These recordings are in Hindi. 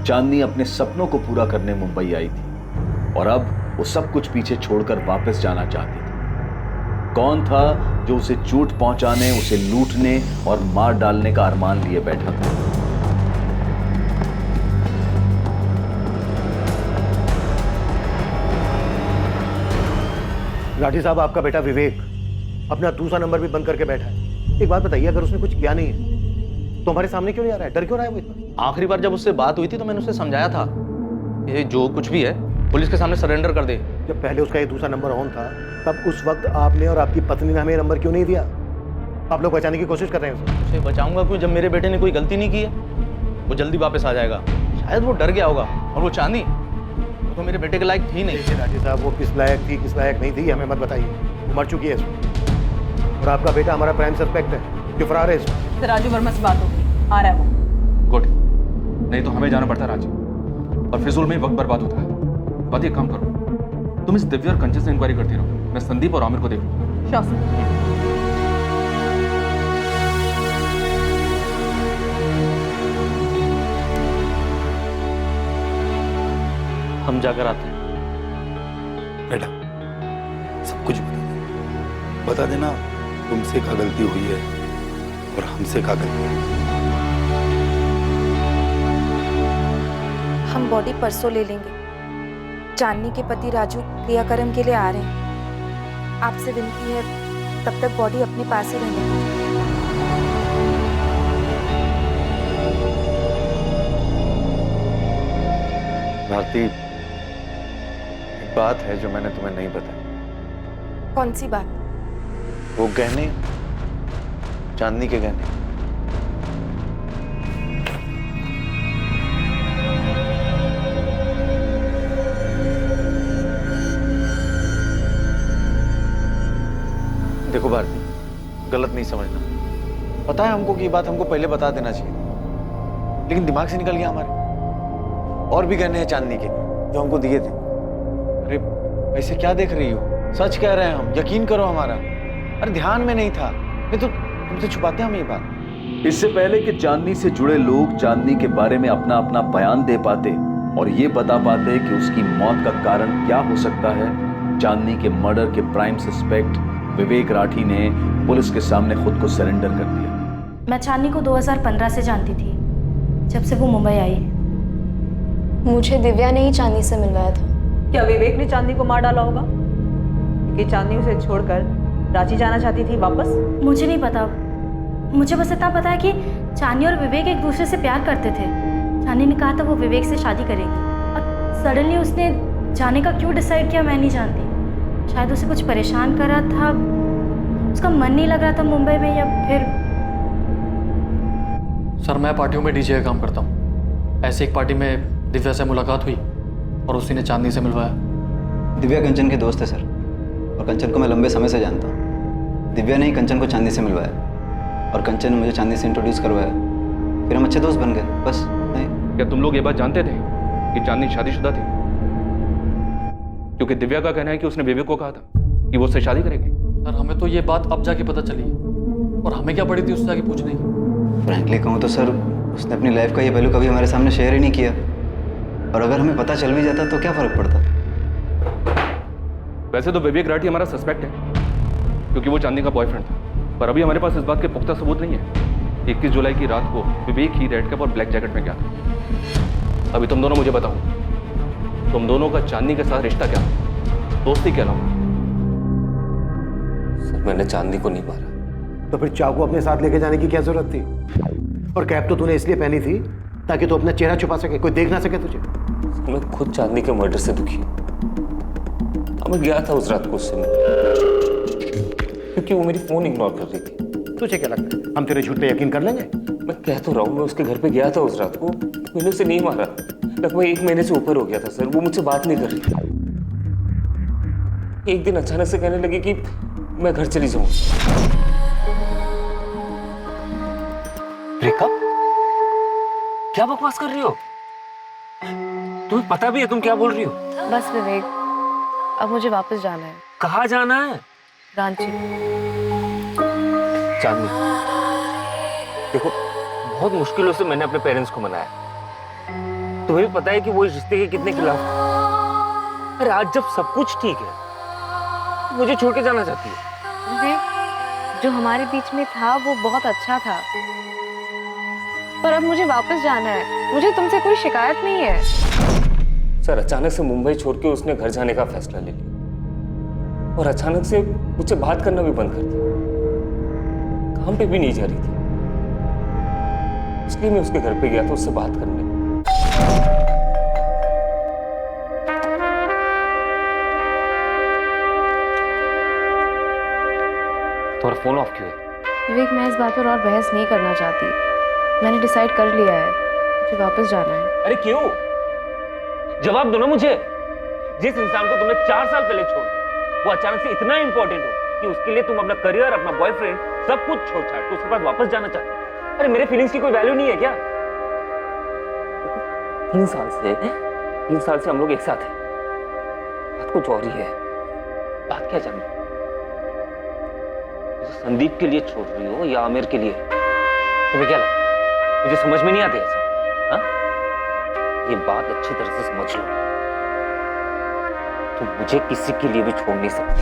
चांदनी अपने सपनों को पूरा करने मुंबई आई थी और अब वो सब कुछ पीछे छोड़कर वापस जाना चाहती थी। कौन था जो उसे चोट पहुंचाने, उसे लूटने और मार डालने का अरमान लिए बैठा था? राठी साहब, आपका बेटा विवेक अपना दूसरा नंबर भी बंद करके बैठा है। एक बात बताइए, अगर उसने कुछ किया नहीं है तो हमारे सामने क्यों नहीं आ रहा है? डर क्यों रहा है वो इतना? आखिरी बार जब उससे बात हुई थी तो मैंने उसे समझाया था, ये जो कुछ भी है पुलिस के सामने सरेंडर कर दे। जब पहले उसका ये दूसरा नंबर ऑन था, तब उस वक्त आपने और आपकी पत्नी ने हमें नंबर क्यों नहीं दिया? आप लोग बचाने की कोशिश कर रहे हैं उसे। उसे बचाऊंगा क्यों जब मेरे बेटे ने कोई गलती नहीं की है? वो जल्दी वापस आ जाएगा। शायद वो डर गया होगा। और वो चांदनी, वो तो मेरे बेटे के लायक थी नहीं। देखिए राठी साहब, वो किस लायक थी किस लायक नहीं थी हमें मत बताइए। वो मर चुकी है इसमें, और आपका बेटा हमारा प्राइम सस्पेक्ट है जो फरार है इसमें। तो राजू वर्मा से बात होगी, आ रहा है वो। गुड, नहीं तो हमें जाना पड़ता रांची और फिजूल में वक्त बर्बाद होता है। बात एक काम करो, तुम इस दिव्या और कंचन से इंक्वायरी करती रहो, मैं संदीप और आमिर को देख लूँ। Sure sir. हम जाकर आते हैं। बेटा, सब कुछ बता देना तुमसे क्या गलती हुई है और हमसे क्या गलती है। हम बॉडी परसों ले लेंगे। चांदनी के पति राजू क्रियाक्रम के लिए आ रहे हैं। आपसे विनती है, तब तक बॉडी अपने पास ही रहने दीजिए। भारती, एक बात है जो मैंने तुम्हें नहीं बताई। कौन सी बात? वो गहने, चांदनी के गहने। देखो भारती, गलत नहीं समझना। पता है हमको कि ये बात हमको पहले बता देना चाहिए, लेकिन दिमाग से निकल गया हमारे। और भी गहने हैं चांदनी के जो हमको दिए थे। अरे ऐसे क्या देख रही हो? सच कह रहे हैं हम, यकीन करो हमारा। अरे ध्यान में नहीं था, नहीं तो तुमसे छुपाते हम ये बात। इससे पहले कि चांदनी से जुड़े लोग चांदनी के बारे में अपना अपना बयान दे पाते और ये बता पाते कि उसकी मौत का कारण क्या हो सकता है, चांदनी के मर्डर के प्राइम सस्पेक्ट विवेक राठी ने पुलिस के सामने खुद को सरेंडर कर दिया। मैं चांदनी को 2015 से जानती थी, जब से वो मुंबई आई। मुझे दिव्या ने ही चांदनी से मिलवाया था। क्या विवेक ने चांदनी को मार डाला होगा कि चांदनी उसे छोड़कर रांची जाना चाहती थी वापस? मुझे नहीं पता, मुझे बस इतना पता है कि चांदनी और विवेक एक दूसरे से प्यार करते थे। चांदनी ने कहा था वो विवेक से शादी करेगी, और सडनली उसने जाने का क्यों डिसाइड किया मैं नहीं जानती। शायद उसे कुछ परेशान कर रहा था, उसका मन नहीं लग रहा था मुंबई में, या फिर। सर, मैं पार्टियों में डीजे का काम करता हूँ। ऐसे एक पार्टी में दिव्या से मुलाकात हुई और उसी ने चांदनी से मिलवाया। दिव्या कंचन के दोस्त है सर, और कंचन को मैं लंबे समय से जानता हूँ। दिव्या ने ही कंचन को चांदनी से मिलवाया और कंचन ने मुझे चांदनी से इंट्रोड्यूस करवाया, फिर हम अच्छे दोस्त बन गए, बस नहीं। क्या तुम लोग ये बात जानते थे कि चांदनी शादीशुदा थी? क्योंकि दिव्या का कहना है कि उसने विवेक को कहा था कि वो उससे शादी करेगी। सर, हमें तो ये बात अब जाके पता चली और हमें क्या पड़ी थी उससे जाके पूछने की। फ्रैंकली कहूँ तो सर, उसने अपनी लाइफ का ये पहलू कभी हमारे सामने शेयर ही नहीं किया, और अगर हमें पता चल भी जाता तो क्या फर्क पड़ता। वैसे तो विवेक राठी हमारा सस्पेक्ट है क्योंकि वो चांदनी का बॉयफ्रेंड था, पर अभी हमारे पास इस बात के पुख्ता सबूत नहीं है। 21 जुलाई की रात को विवेक ही रेड कैप और ब्लैक जैकेट में गया था। अभी तुम दोनों मुझे बताओ, तुम दोनों का चांदनी के साथ रिश्ता क्या था, दोस्ती क्या नाम? सर, मैंने चांदनी को नहीं मारा। तो फिर चाकू अपने साथ लेके जाने की क्या जरूरत थी? और कैप तो तूने इसलिए पहनी थी ताकि तू अपना चेहरा छुपा सके, कोई देख ना सके तुझे। मैं खुद चांदनी के मर्डर से दुखी हूँ। मैं गया था उस रात को उससे क्योंकि वो मेरी फोन इग्नोर कर रही थी। तुझे क्या लगता है हम तेरे झूठ पे यकीन कर लेंगे? मैं कह तो रहा हूँ, मैं उसके घर पे गया था उस रात को, मैंने उसे नहीं मारा। लगभग 1 महीने से ऊपर हो गया था सर, वो मुझसे बात नहीं कर रही थी। एक दिन अचानक से कहने लगी कि मैं घर चली जाऊँ। रेखा, क्या बकवास कर रही हो? तुम्हें पता भी है तुम क्या बोल रही हो? बस विवेक, अब मुझे वापस जाना है। कहाँ जाना है? रांची। चांदनी, देखो बहुत मुश्किलों से मैंने अपने पेरेंट्स को मनाया, तुम्हें भी पता है कि वो इस रिश्ते के कितने खिलाफ थे। अरे आज जब सब कुछ ठीक है, मुझे छोड़ के जाना चाहती है। जो हमारे बीच में था वो बहुत अच्छा था, पर अब मुझे वापस जाना है। मुझे तुमसे कोई शिकायत नहीं है। सर, अचानक से मुंबई छोड़ के उसने घर जाने का फैसला ले लिया और अचानक से मुझसे बात करना भी बंद कर दिया। काम पे भी नहीं जा रही थी, इसलिए मैं उसके घर पे गया था उससे बात करने। तुम्हारा फोन ऑफ क्यों है? विवेक, मैं इस बात पर और बहस नहीं करना चाहती। मैंने डिसाइड कर लिया है, मुझे वापस जाना है। अरे क्यों? जवाब दो ना मुझे। जिस इंसान को तुमने 4 साल पहले छोड़ दिया, वो अचानक से इतना इंपॉर्टेंट हो कि उसके लिए तुम अपना करियर, अपना बॉयफ्रेंड, सब कुछ छोड़ छाड़ के उसके पास वापस जाना चाहते हो। अरे मेरे फीलिंग्स की कोई वैल्यू नहीं है क्या? 3 साल से हम लोग एक साथ हैं। बात कुछ और ही है। बात क्या जानना? संदीप के लिए छोड़ रही हो या आमिर के लिए? तुम्हें क्या लगता है मुझे समझ में नहीं आती ऐसा? हाँ, ये बात अच्छी तरह से समझ लो। तुम मुझे किसी के लिए भी छोड़ नहीं सकती।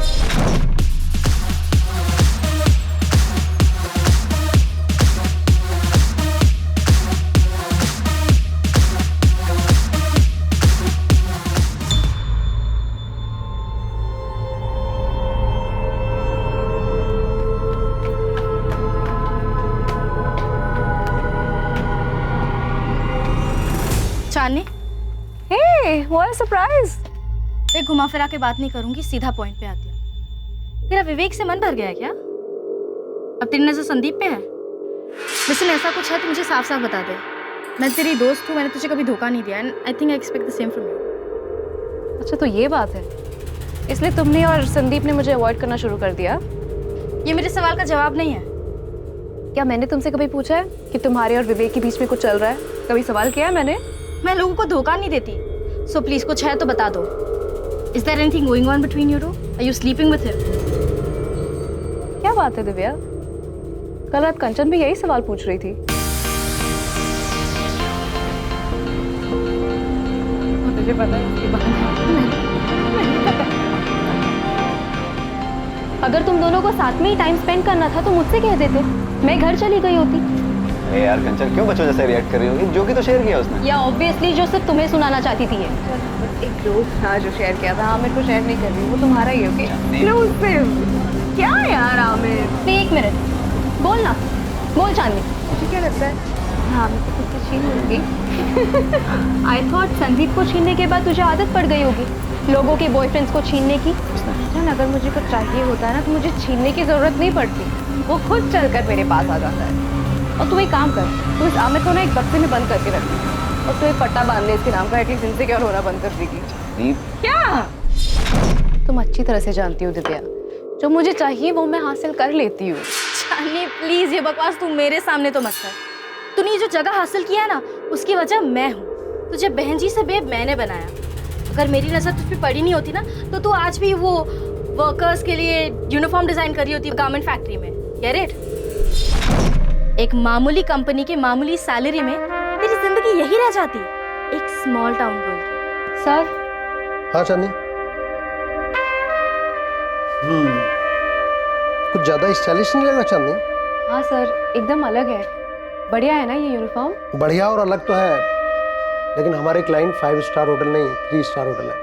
चांदनी, हे, व्हाट अ सरप्राइज। मैं घुमा फिरा के बात नहीं करूंगी, सीधा पॉइंट पे आती हूँ। तेरा विवेक से मन भर गया है क्या? अब तेरी नजर संदीप पे है? लेकिन ऐसा कुछ है तो मुझे साफ साफ बता दे। मैं तेरी दोस्त हूँ, मैंने तुझे कभी धोखा नहीं दिया। And I think I expect the same from you. अच्छा, तो ये बात है, इसलिए तुमने और संदीप ने मुझे अवॉइड करना शुरू कर दिया? ये मेरे सवाल का जवाब नहीं है। क्या मैंने तुमसे कभी पूछा है कि तुम्हारे और विवेक के बीच में कुछ चल रहा है? कभी सवाल किया है मैंने? मैं लोगों को धोखा नहीं देती। सो प्लीज कुछ है तो बता दो। Is there anything going on between you two? Are you sleeping with him? क्या बात है दिव्या, कल रात कंचन भी यही सवाल पूछ रही थी। तुझे पता है इसकी बात? अगर तुम दोनों को साथ में ही टाइम स्पेंड करना था तो मुझसे कह देते, मैं घर चली गई होती। अरे यार कंचन, क्यों बच्चों जैसे रिएक्ट कर रही होगी? जो कि तो शेयर किया उसने। या ऑब्वियसली जो सिर्फ तुम्हें सुनाना चाहती थी ये। एक दोस्त था जो शेयर किया था। आमिर को शेयर नहीं कर रही, वो तुम्हारा ही ओके। क्या यार आमिर, नहीं, 1 मिनट, बोल ना, बोल चांदनी। मुझे क्या लगता है हाँ मैं तो खुद से छीन लूंगी। आई थॉट संदीप को छीनने के बाद तुझे आदत पड़ गई होगी लोगों के बॉयफ्रेंड्स को छीनने की। जान, अगर मुझे कुछ चाहिए होता है ना तो मुझे छीनने की जरूरत नहीं पड़ती, वो खुद चलकर मेरे पास आ जाता है। और तू एक काम कर, तू इस आमिर को ना एक बक्से में बंद करके रख और तू एक पट्टा बांध ले इसके नाम का, एटलीस्ट इनसिक्योर होना बंद कर देगी। क्या? तुम अच्छी तरह से जानती हो दिव्या, जो मुझे चाहिए वो मैं हासिल कर लेती हूँ। चांदनी प्लीज ये बकवास तू मेरे सामने तो मत कर। तूने जो जगह हासिल किया ना उसकी वजह मैं हूँ। तुझे बहन जी से बेब मैंने बनाया। अगर मेरी नजर तुझ पे पड़ी नहीं होती ना तो तू आज भी वो वर्कर्स के लिए यूनिफॉर्म डिजाइन कर रही होती गारमेंट फैक्ट्री में। Get it? एक मामूली कंपनी की मामूली सैलरी में तेरी जिंदगी यही रह जाती है, एक स्मॉल टाउन गर्ल की। सर। हाँ चांदनी। कुछ ज्यादा स्टाइलिश नहीं लगा चांदनी? हाँ सर, एकदम अलग है। बढ़िया है ना ये यूनिफॉर्म? बढ़िया और अलग तो है, लेकिन हमारे क्लाइंट 5 स्टार होटल नहीं 3 स्टार होटल है।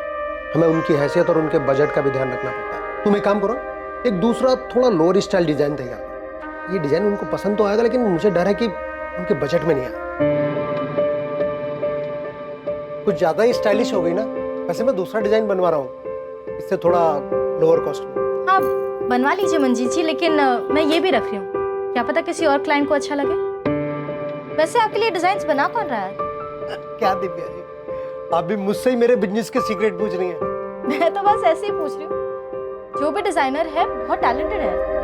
हमें उनकी हैसियत और उनके बजट का भी ध्यान रखना पड़ता है। तुम एक काम करो, एक दूसरा थोड़ा लोअर स्टाइल डिजाइन तैयार करो। ये डिजाइन उनको पसंद तो आएगा, लेकिन मुझे डर है कि उनके बजट में नहीं आएगा। कुछ ज्यादा ही स्टाइलिश हो गई ना। वैसे मैं दूसरा डिजाइन बनवा रहा हूँ, इससे थोड़ा लोअर कॉस्ट में। हाँ बनवा लीजिए मंजीत जी, लेकिन मैं ये भी रख रही हूँ, क्या पता किसी और क्लाइंट को अच्छा लगे। वैसे आपके लिए डिजाइन बना कौन रहा है? क्या दिव्या जी, आप भी मुझसे ही मेरे बिजनेस के सीक्रेट पूछ रही हैं? मैं तो बस ऐसे ही पूछ रही हूँ। जो भी डिजाइनर है बहुत टैलेंटेड है।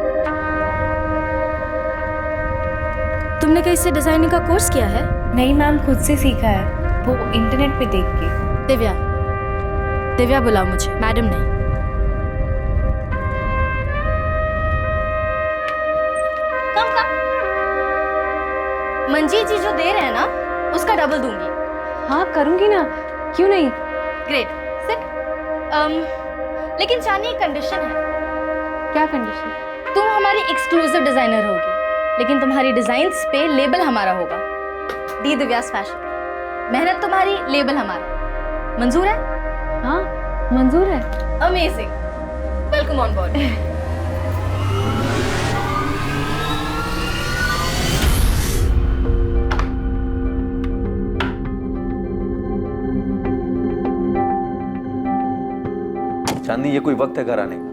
तुमने कहीं से डिजाइनिंग का कोर्स किया है? नहीं मैम, खुद से सीखा है, वो इंटरनेट पे देख के। दिव्या बुलाओ मुझे, मैडम नहीं। कम। मंजीत जी जो दे रहे हैं ना उसका डबल दूंगी। हाँ करूँगी ना, क्यों नहीं। Great, sit. लेकिन चांदनी एक कंडीशन है। क्या कंडीशन? तुम हमारी एक्सक्लूसिव डिजाइनर होगी, लेकिन तुम्हारी डिजाइन्स पे लेबल हमारा होगा, दी दिव्यास फैशन। मेहनत तुम्हारी, लेबल हमारा। मंजूर है? हाँ मंजूर है। Amazing, welcome on board. Chandni, ये कोई वक्त है घर आने का?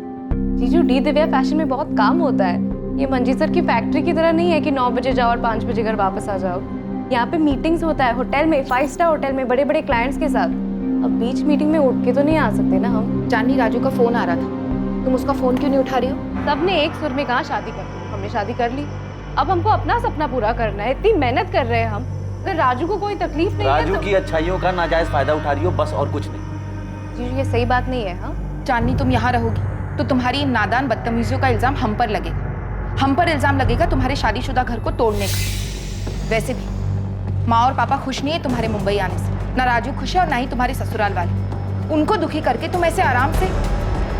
जीजू, डी दिव्या फैशन में बहुत काम होता है। ये मंजीत सर की फैक्ट्री की तरह नहीं है कि 9 बजे जाओ और 5 बजे घर वापस आ जाओ। यहाँ पे मीटिंग्स होता है होटल में, 5 स्टार होटल में, बड़े बड़े क्लाइंट्स के साथ। अब बीच मीटिंग में उठ के तो नहीं आ सकते ना हम। चांदनी, राजू का फोन आ रहा था, तुम उसका फोन क्यों नहीं उठा रही हो? सबने एक सुर में कहा शादी कर लो, हमने शादी कर ली। अब हमको अपना सपना पूरा करना है, इतनी मेहनत कर रहे हैं हम। अगर राजू को कोई तकलीफ नहीं है राजू तो... की अच्छाइयों का नाजायज फायदा उठा रही हो, बस और कुछ नहीं। जीजू, ये सही बात नहीं है। हाँ चांदनी, तुम यहाँ रहोगी तो तुम्हारी इन नादान बदतमीजियों का इल्जाम हम पर लगेगा। हम पर इल्जाम लगेगा तुम्हारे शादीशुदा घर को तोड़ने का। वैसे भी माँ और पापा खुश नहीं है तुम्हारे मुंबई आने से। ना राजू खुश है और ना ही तुम्हारे ससुराल वाले। उनको दुखी करके तुम ऐसे आराम से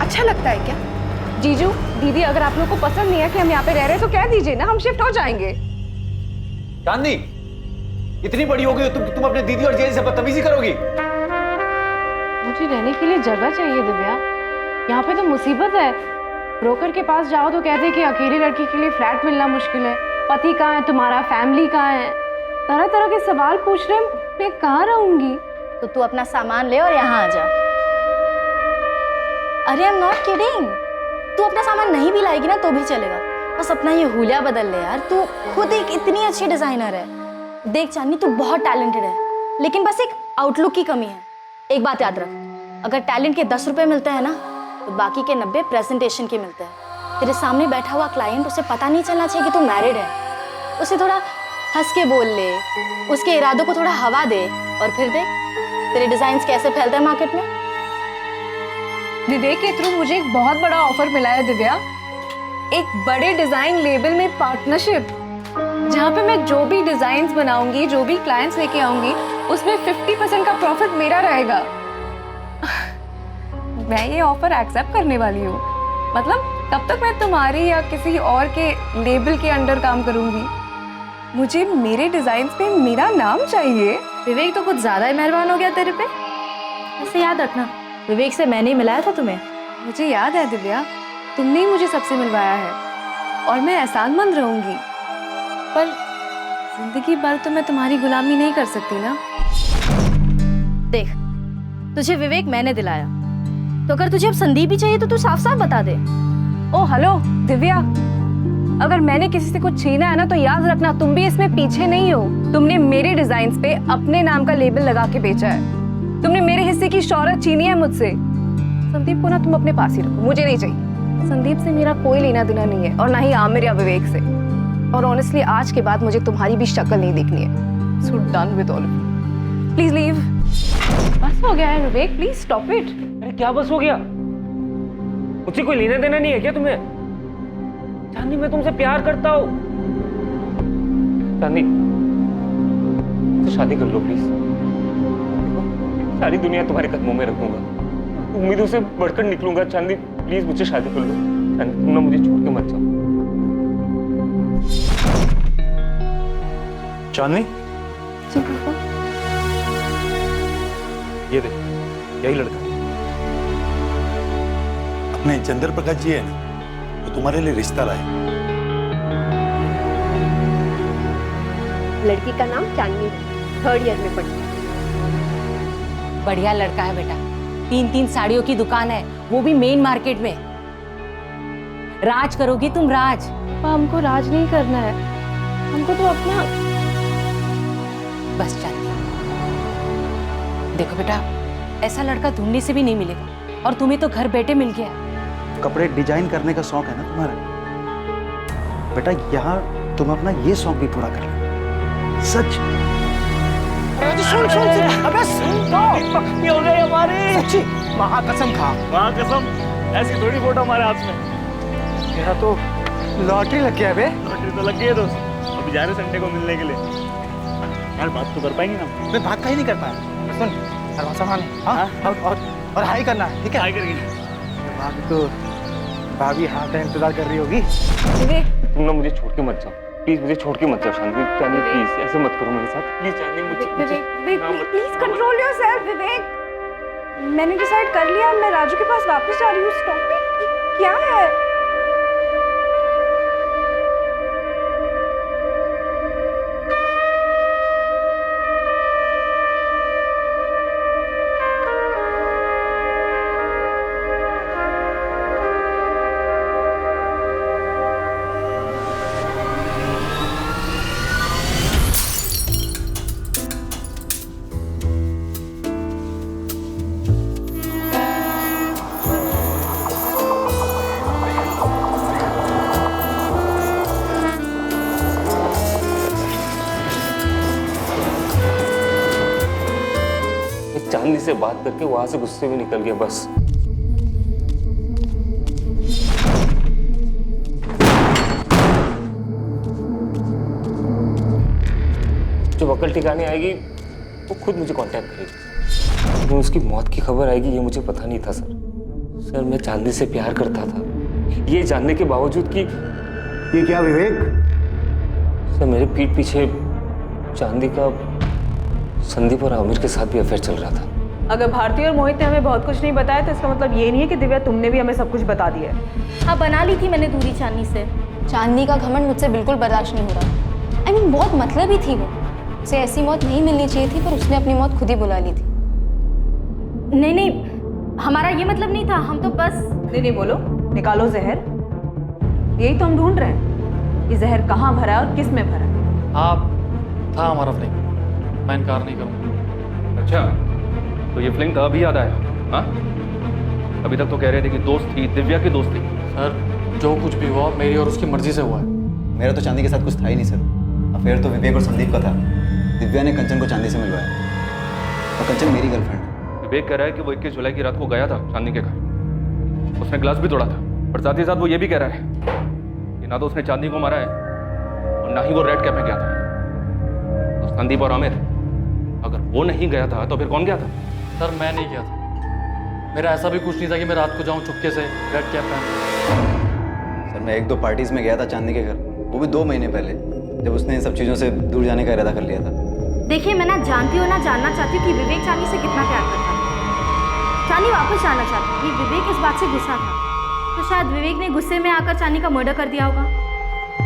अच्छा लगता है क्या? जीजू, दीदी, अगर आप लोग को पसंद नहीं है कि हम यहाँ पे रह रहे हैं तो कह दीजिए ना, हम शिफ्ट हो जाएंगे। चांदनी, इतनी बड़ी हो गई हो तुम अपने दीदी और जीजा से बदतमीजी करोगी? मुझे रहने के लिए जगह चाहिए दिव्या। यहाँ पे तो मुसीबत है। ब्रोकर के पास जाओ तो कहते हैं कि अकेली लड़की के लिए फ्लैट मिलना मुश्किल है। पति कहाँ है तुम्हारा, फैमिली कहाँ है, तरह तरह के सवाल पूछ रहे हैं। मैं कहाँ रहूंगी? तो तू अपना सामान ले और यहाँ आ जा। अरे आई एम नॉट किडिंग, तू अपना सामान नहीं भी लाएगी ना तो भी चलेगा, बस अपना ये हुलिया बदल ले यार। तू खुद एक इतनी अच्छी डिजाइनर है। देख चांदनी, तू बहुत टैलेंटेड है, लेकिन बस एक आउटलुक की कमी है। एक बात याद रख, अगर टैलेंट के 10 रुपए मिलते हैं ना तो बाकी के 90 प्रेजेंटेशन के मिलते हैं। तेरे सामने बैठा हुआ क्लाइंट, उसे पता नहीं चलना चाहिए कि तू मैरिड है। उसे थोड़ा हंस के बोल ले, उसके इरादों को थोड़ा हवा दे, और फिर देख तेरे डिजाइन्स कैसे फैलते हैं मार्केट में। विवेक के थ्रू मुझे एक बहुत बड़ा ऑफर मिला है दिव्या, एक बड़े डिजाइन लेबल में पार्टनरशिप, जहाँ पे मैं जो भी डिजाइन्स बनाऊंगी, जो भी क्लाइंट्स लेके आऊंगी, उसमें 50% का प्रॉफिट मेरा रहेगा। मैं ये ऑफर एक्सेप्ट करने वाली हूँ। मतलब तब तक मैं तुम्हारी या किसी और के लेबल के अंडर काम करूंगी। मुझे मेरे डिजाइन्स पे मेरा नाम चाहिए। विवेक तो कुछ ज्यादा ही मेहरबान हो गया तेरे पे। ऐसे याद रखना, विवेक से मैंने ही मिलाया था तुम्हें। मुझे याद है दिव्या, तुमने ही मुझे सबसे मिलवाया है और मैं एहसानमंद रहूंगी, पर जिंदगी भर तो मैं तुम्हारी गुलामी नहीं कर सकती ना। देख, तुझे विवेक मैंने दिलाया, तो अगर तुझे अब संदीप ही चाहिए तो तू साफ साफ बता दे। ओ हेलो दिव्या, अगर मैंने किसी से कुछ छीना है ना तो याद रखना तुम भी इसमें पीछे नहीं हो। तुमने मेरे डिजाइन्स पे अपने नाम का लेबल लगा के बेचा है। तुमने मेरे हिस्से की शौहरत छीनी है मुझसे। संदीप को ना तुम अपने पास ही रखो, मुझे नहीं चाहिए। संदीप से मेरा कोई लेना देना नहीं है, और ना ही आमिर या विवेक से। और ऑनेस्टली आज के बाद मुझे तुम्हारी भी शक्ल नहीं देखनी है। So done with all of you, please leave. बस हो गया है विवेक, प्लीज स्टॉप इट। अरे क्या बस हो गया? मुझसे कोई लेना देना नहीं है क्या तुम्हें? चांदनी, मैं तुमसे प्यार करता हूँ। चांदनी, तो शादी कर लो प्लीज। सारी दुनिया तुम्हारे कदमों में रखूंगा, उम्मीदों से बढ़कर निकलूंगा। चांदनी प्लीज मुझसे शादी कर लो। चांदनी, तुम ना मुझे छोड़ के मत जाओ। चांदनी, जी पापा। ये देख, यही लड़का अपने चंद्र प्रकाश जी है ना, तो तुम्हारे लिए रिश्ता लाए। लड़की का नाम चांदनी, 3rd ईयर में पढ़ती है। बढ़िया लड़का है बेटा, 3 साड़ियों की दुकान है, वो भी मेन मार्केट में। राज करोगी तुम, राज। हमको राज नहीं करना है, हमको तो अपना। बस चांदी, देखो बेटा, ऐसा लड़का ढूंढने से भी नहीं मिलेगा, और तुम्हें तो घर बैठे मिल गया। कपड़े डिजाइन करने का शौक है ना तुम्हारा बेटा, यहाँ तुम अपना ये शौक भी पूरा कर लो। सच। सुन अबे पक्की हो गई हमारी। सच्ची महाकसम खा। महाकसम, ऐसी थोड़ी फोटो हमारे हाथ में। मेरा तो लॉटरी लग गया बे। लॉटरी तो लग गई है दोस्त। अभी जा रहे संडे को मिलने के लिए। यार बात तो कर पाएंगे ना? मैं बात कहीं नहीं कर पाया। सुन दरवाजा मान, हाँ और हाई करना, ठीक है? हाई करेंगे। भाभी हाथ है, इंतजार कर रही होगी। तुम ना मुझे छोड़ के मत जाओ प्लीज, मुझे छोड़ के मत जाओ शांति। चांदी प्लीज ऐसे मत करो मेरे साथ प्लीज। चांदी मुझे प्लीज कंट्रोल योरसेल्फ विवेक। मैंने डिसाइड कर लिया, मैं राजू के पास वापस जा रही हूँ। Stop it. क्या है? चांदनी से बात करके वहां से गुस्से में निकल गया बस। जब अकल ठिकाने आएगी वो खुद मुझे कांटेक्ट करेगी। लेकिन उसकी मौत की खबर आएगी ये मुझे पता नहीं था सर। मैं चांदनी से प्यार करता था ये जानने के बावजूद कि ये क्या विवेक? सर मेरे पीठ पीछे चांदी का संदीप और आमिर के साथ भी अफेयर चल रहा था। अगर भारती और मोहित ने हमें बहुत कुछ नहीं बताया तो इसका मतलब ये नहीं है कि दिव्या तुमने भी हमें सब कुछ बता दिया है। हाँ, बना ली थी मैंने दूरी चांदनी से। चांदनी का घमंड मुझसे बिल्कुल बर्दाश्त नहीं हो रहा। I mean, बहुत मतलबी थी वो। उसे ऐसी मौत नहीं मिलनी चाहिए थी, पर उसने अपनी मौत खुद ही बुला ली थी। नहीं नहीं, हमारा ये मतलब नहीं था। हम तो बस नहीं बोलो, निकालो जहर। यही तो हम ढूंढ रहे हैं कि जहर कहाँ भरा है और किस में भरा है। हाँ था हमारा फ्लिंग, मैं इनकार नहीं करूँगा। अच्छा तो ये फिल्म था अभी याद आया? हाँ अभी तक तो कह रहे थे कि दोस्त थी, दिव्या की दोस्त थी। सर जो कुछ भी हुआ मेरी और उसकी मर्जी से हुआ है। मेरा तो चांदी के साथ कुछ था ही नहीं सर। अफेयर तो विवेक और संदीप का था। दिव्या ने कंचन को चांदी से मिलवाया और कंचन मेरी गर्लफ्रेंड है। विवेक कह रहा है कि वो 21 जुलाई की रात को गया था चांदनी के घर। उसने ग्लास भी तोड़ा था, पर साथ ही साथ वो ये भी कह रहा है कि ना तो उसने चांदनी को मारा है और ना ही वो रेड कैप में गया था। तो संदीप और आमिर, अगर वो नहीं गया था तो फिर कौन गया था? सर मैं नहीं गया था। मेरा ऐसा भी कुछ नहीं था कि मैं रात को जाऊं चुपके से रेड कैप पहन। सर मैं 1-2 पार्टीज में गया था चांदनी के घर, वो भी 2 महीने पहले, जब उसने इन सब चीज़ों से दूर जाने का इरादा कर लिया था। देखिए, मैं ना जानती हूँ ना जानना चाहती हूँ कि विवेक चांदनी से कितना प्यार करता है। चांदनी वापस जाना चाहती थी, विवेक इस बात से गुस्सा था, तो शायद विवेक ने गुस्से में आकर चांदनी का मर्डर कर दिया होगा।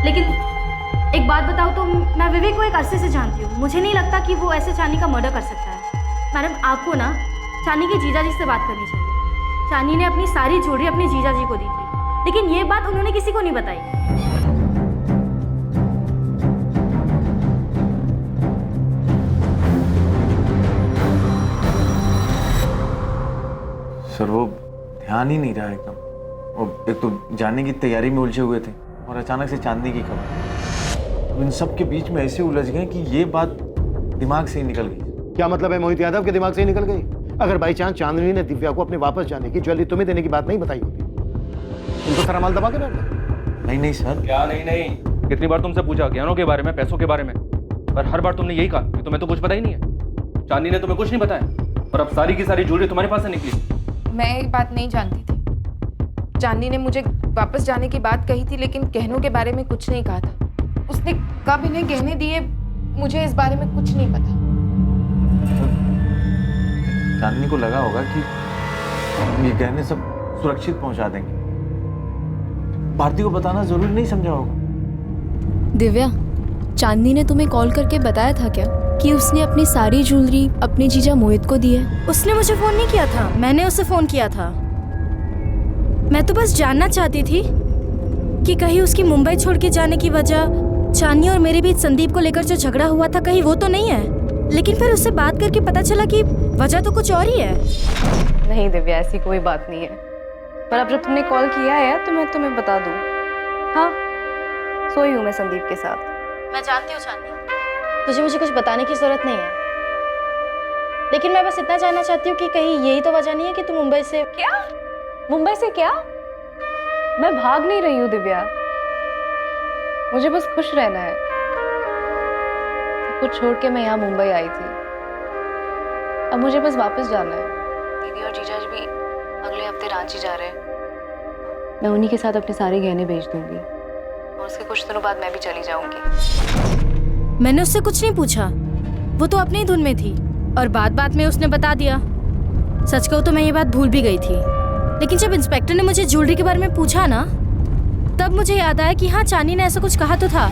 लेकिन एक बात बताऊँ तो मैं विवेक को एक अरसे से जानती हूँ। मुझे नहीं लगता कि वो ऐसे चांदनी का मर्डर कर सकता है। मैडम, आपको ना चांदनी के जीजा जी से बात करनी चाहिए। चांदनी ने अपनी सारी ज्वेलरी अपने जीजा जी को दी थी, लेकिन ये बात उन्होंने किसी को नहीं बताई। सर वो ध्यान ही नहीं रहा एकदम। वो एक तो जाने की तैयारी में उलझे हुए थे और अचानक से चांदनी की खबर। अब इन सब के बीच में ऐसे उलझ गए कि ये बात दिमाग से ही निकल गई। क्या मतलब है मोहित यादव के दिमाग से ही निकल गई? अगर बाई चांस चांदनी ने दिव्या को अपने वापस जाने की ज्वेलरी तुम्हें देने की बात नहीं बताई होती, तुम तो सारा माल दबा के बैठ गए। नहीं सर। क्या नहीं? कितनी बार तुमसे पूछा ज्ञानों के बारे में, पैसों के बारे में, पर हर बार तुमने यही कहा कि तुम्हें तो कुछ पता ही नहीं है। चांदनी ने तुम्हें कुछ नहीं बताया और अब सारी की सारी ज्वेलरी तुम्हारे पास से निकली। मैं एक बात नहीं जानती थी। चांदनी ने मुझे वापस जाने की बात कही थी, लेकिन गहनों के बारे में कुछ नहीं कहा था। उसने कब इन्हें गहने दिए, मुझे इस बारे में कुछ नहीं पता। चांदनी को लगा होगा कि ये गहने सब सुरक्षित पहुंचा देंगे। भारती को बताना जरूरी नहीं समझा होगा। दिव्या, चांदनी ने तुम्हें कॉल करके बताया था क्या कि उसने अपनी सारी ज्वेलरी अपने जीजा मोहित को दी है? उसने मुझे फोन नहीं किया था, मैंने उसे फोन किया था। मैं तो बस जानना चाहती थी कि कहीं उसकी मुंबई छोड़ के जाने की वजह चांदनी और मेरे बीच संदीप को लेकर जो झगड़ा हुआ था, कहीं वो तो नहीं है। लेकिन फिर उससे बात करके पता चला कि वजह तो कुछ और ही है। नहीं दिव्या, ऐसी कोई बात नहीं है। पर अब जब तुमने कॉल किया है तो मैं तुम्हें बता दूं। हाँ, सोई हूँ मैं संदीप के साथ। मैं जानती हूँ चांदनी, तुझे मुझे कुछ बताने की जरूरत नहीं है, लेकिन मैं बस इतना जानना चाहती हूँ कि कहीं यही तो वजह नहीं है कि तू मुंबई से। क्या? मुंबई से क्या? मैं भाग नहीं रही हूँ दिव्या, मुझे बस खुश रहना है। सब कुछ छोड़ के मैं यहाँ मुंबई आई थी। अब मुझे बस वापस जाना है। दीदी और जीजा जी भी अगले हफ्ते रांची जा रहे हैं। मैं उन्हीं के साथ अपने सारे गहने भेज दूंगी और उसके कुछ दिनों बाद मैं भी चली जाऊंगी। मैंने उससे कुछ नहीं पूछा, वो तो अपनी ही धुन में थी और बात बात में उसने बता दिया। सच कहूँ तो मैं ये बात भूल भी गई थी, लेकिन जब इंस्पेक्टर ने मुझे ज्वेलरी के बारे में पूछा ना, तब मुझे याद आया कि हाँ, चांदनी ने ऐसा कुछ कहा तो था।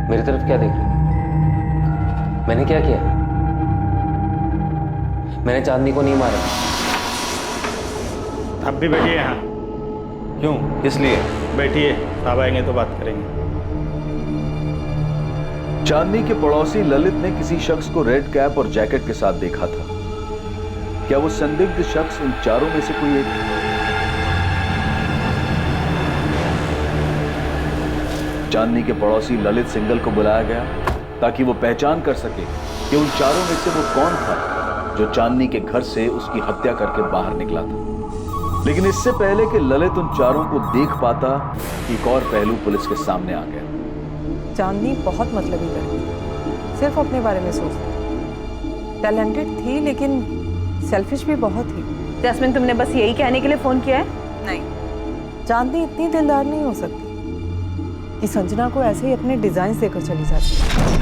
मेरी तरफ क्या देख रही हो? मैंने क्या किया? मैंने चांदनी को नहीं मारा। आप भी बैठिए यहाँ। क्यों, किस लिए? बैठिए, साहब आएंगे तो बात करेंगे। चांदनी के पड़ोसी ललित ने किसी शख्स को रेड कैप और जैकेट के साथ देखा था। क्या वो संदिग्ध शख्स इन चारों में से कोई एक था? चांदनी के पड़ोसी ललित सिंगल को बुलाया गया ताकि वो पहचान कर सके कि उन चारों में से वो कौन था जो चांदनी के घर से उसकी हत्या करके बाहर निकला था। लेकिन इससे पहले कि ललित उन चारों को देख पाता, एक और पहलू पुलिस के सामने आ गया। चांदनी बहुत मतलबी लड़की थी, सिर्फ अपने बारे में सोचती। टैलेंटेड थी लेकिन सेल्फिश भी बहुत थी। जैस्मिन, तुमने बस यही कहने के लिए फोन किया है? नहीं, चांदनी इतनी दिलदार नहीं हो सकती कि संजना को ऐसे ही अपने डिजाइन देकर चली जाती।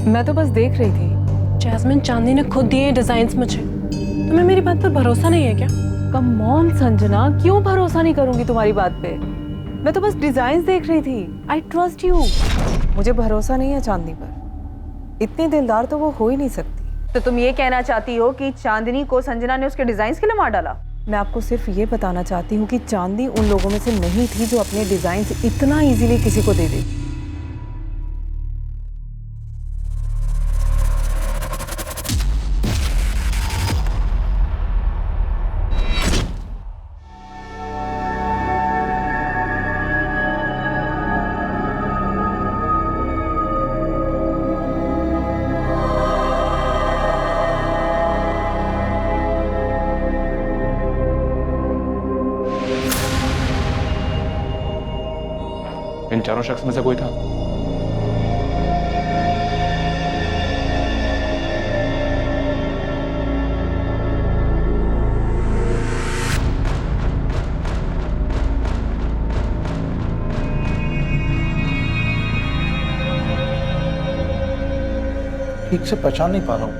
मैं तो बस देख रही थी। जैस्मिन, चांदनी ने खुद दिए डिजाइन्स मुझे। तुम्हें मेरी बात पर भरोसा नहीं है क्या? कम ऑन संजना, क्यों भरोसा नहीं करूंगी तुम्हारी बात पे? मैं तो बस डिजाइन्स देख रही थी। I trust you. मुझे भरोसा नहीं है चांदनी पर। इतनी दिलदार तो वो हो ही नहीं सकती। तो तुम ये कहना चाहती हो कि चांदनी को संजना ने उसके डिजाइन्स के लिए मार डाला? मैं आपको सिर्फ ये बताना चाहती हूँ कि चांदनी उन लोगों में से नहीं थी जो अपने डिजाइन्स इतना इजीली किसी को दे देती। इन चारों शख्स में से कोई था? ठीक से पहचान नहीं पा रहा हूँ।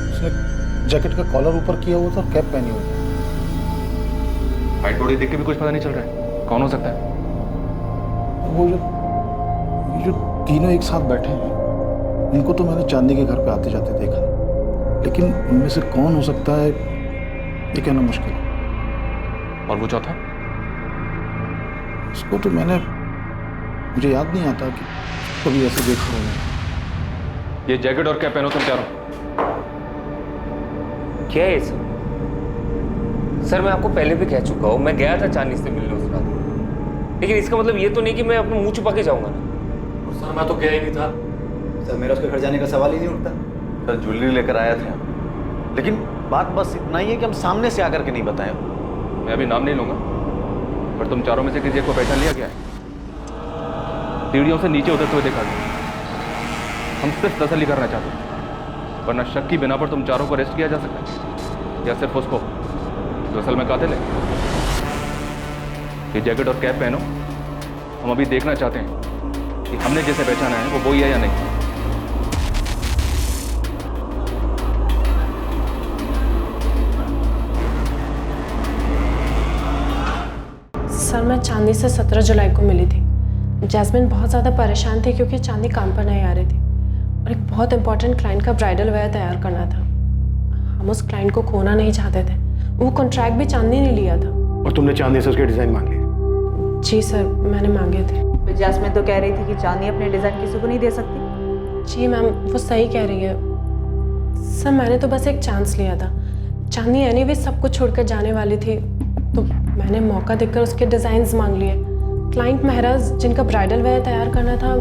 उसने जैकेट का कॉलर ऊपर किया हुआ था और कैप पहनी हुई थी। हाइट बॉडी देख के भी कुछ पता नहीं चल रहा है कौन हो सकता है। वो जो तीनों एक साथ बैठे हैं, उनको तो मैंने चांदनी के घर पे आते जाते देखा, लेकिन उनमें से कौन हो सकता है ये कहना मुश्किल है। और वो चौथा? उसको तो मुझे याद नहीं आता कि कभी ऐसे देखा होगा। ये जैकेट और कैप पहनो तुम चारों। क्या है सर? सर मैं आपको पहले भी कह चुका हूँ, मैं गया था चांदनी से मिलने उस रात, लेकिन इसका मतलब ये तो नहीं कि मैं अपना मुंह छुपा के जाऊंगा ना। और सर मैं तो गया ही नहीं था। सर मेरा उसके घर जाने का सवाल ही नहीं उठता। सर ज्वेलरी लेकर आया थे, लेकिन बात बस इतना ही है कि हम सामने से आकर के नहीं बताएं। मैं अभी नाम नहीं लूंगा, पर तुम चारों में से किसी एक को पहचान लिया गया है? सीढ़ियों से नीचे उतरते हुए देखा गया। हम सिर्फ तसल्ली करना चाहते हैं, वरना शक की बिना पर तुम चारों को अरेस्ट किया जा सकता है, या सिर्फ उसको जो असल में कातिल है। ये जैकेट और कैप पहनो। हम अभी देखना चाहते हैं कि हमने जैसे पहचाना है वो वही है या नहीं। सर मैं चांदनी से 17 जुलाई को मिली थी। जैस्मिन बहुत ज़्यादा परेशान थी क्योंकि चांदनी काम पर नहीं आ रही थी और एक बहुत इंपॉर्टेंट क्लाइंट का ब्राइडल वेयर तैयार करना था। हम उस क्लाइंट को खोना नहीं चाहते थे। वो कॉन्ट्रैक्ट भी चांदनी ने लिया था। और तुमने चांदनी से उसके डिजाइन मांग लिए? जी सर, मैंने मांगे थे। जैस्मिन तो कह रही थी कि चांदनी अपने डिजाइन किसी को नहीं दे सकती। जी मैम, वो सही कह रही है। सर मैंने तो बस एक चांस लिया था। चांदनी एनीवे सब कुछ छोड़कर जाने वाली थी, तो मैंने मौका देखकर उसके डिज़ाइंस मांग लिए। क्लाइंट महराज जिनका ब्राइडल वेयर तैयार करना था,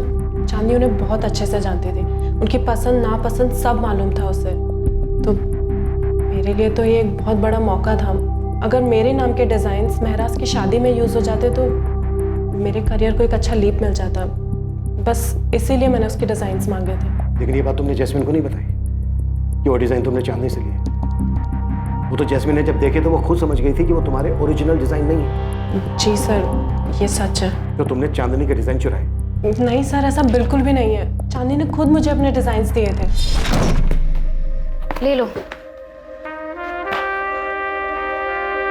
चांदनी उन्हें बहुत अच्छे से जानती थी। उनकी पसंद नापसंद सब मालूम था उसे। तो मेरे लिए तो ये एक बहुत बड़ा मौका था। अगर मेरे नाम के डिज़ाइंस महराज की शादी में यूज़ हो जाते तो मेरे करियर को एक अच्छा लीप मिल जाता। बस इसीलिए मैंने उसके डिज़ाइंस मांगे थे। लेकिन ये बात तुमने जैस्मिन को नहीं बताई कि वो डिज़ाइन तुमने चांदनी से लिए। वो तो जैस्मिन ने जब देखे तो वो खुद समझ गई थी कि वो तुम्हारे ओरिजिनल डिज़ाइन नहीं है। जी सर, ये सच है। तो तुमने चांदनी के डिज़ाइन चुराए? नहीं सर, ऐसा बिल्कुल भी नहीं है। चांदनी ने खुद मुझे अपने डिज़ाइंस दिए थे। ले लो।